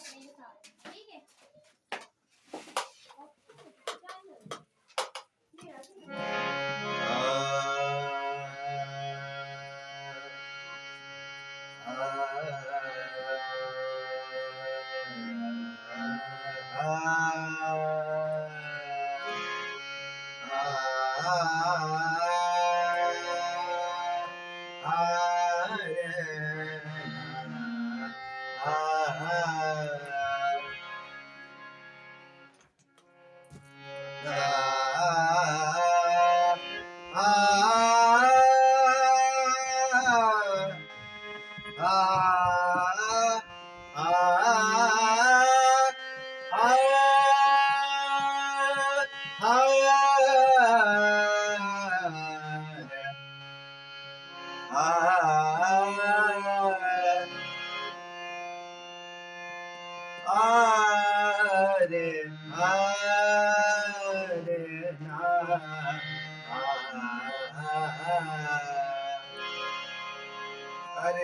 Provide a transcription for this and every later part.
ठीक है।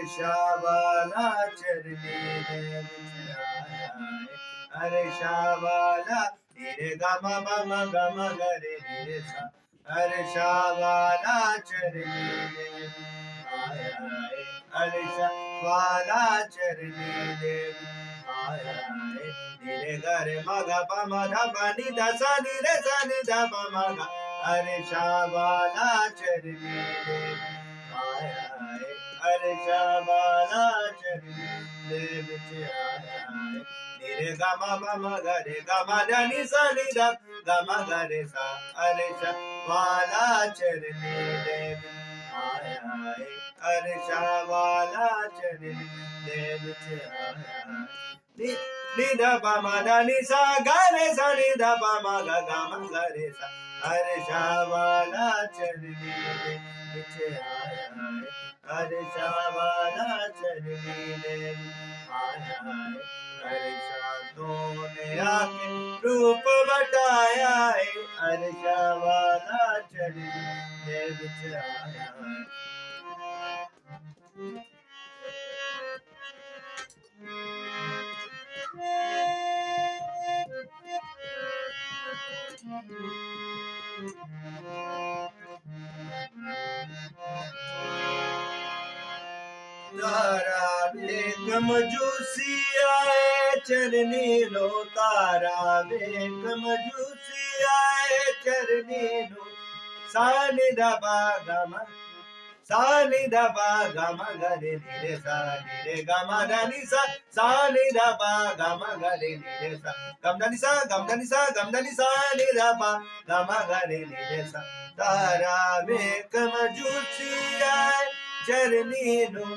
शाबाला चरनी दे अरे शाबाला रे गम बम गम गरे रे सा अरे शाबाला चरनी दे अरे शाबाला चरनी दे रे गरे मग पम ध नि ध सा नि रे सा नि ध प मग अरे शाबाला चरनी दे अरे शाबाला चरनी दे बिच आया रे गम बम गरे गम ध नि सा नि ध गम गरे सा अरे शाबाला चरनी दे आया अरे शाबाला चरनी दे बिच आया नि ध प म ध नि सा ग रे सा नि ध प म ग ग म ग रे सा अरे शाबाला चरनी दे बिच आया अरे शाबाला चरनी दे आया अरे शांतों ने आके रूप बटाया है अरे शाबाला चरनी दे बिच आया तारा बेग मजूसी आए चरनी लो तारा बेग मजूसी आए चरनी लो सानि दबा गम सानि दबा गम गरे रे सा रे गम धनि सा सानि दबा गम गरे रे सा गम धनि सा गम धनि सा गम धनि सा नि दबा गम गरे रे सा तारा बेग मजूसी आए चरनी लो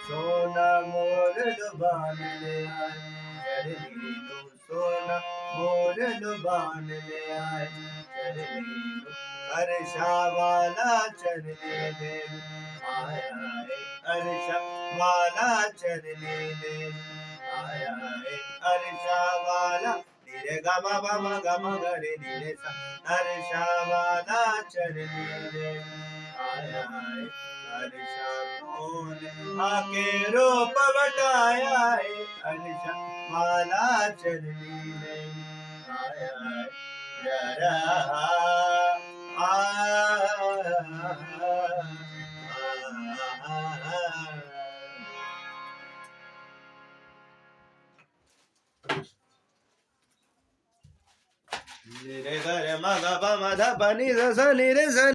सोना मोर लुबान ले आए चरनी लो सोना मोर लुबान ले आए चरनी लो अरे शाबाला चरनी दे आया अरे शाबाला चरनी दे आया अरे शाबाला रे गम बम गम गरे रे सा अरे शाबाला चरनी दे आया अरे शांतों ने आके रूप बटाया है अरे शाबाला चरनी दे आया रे ग रे म ग प म ध प नि ध सा नि रे सा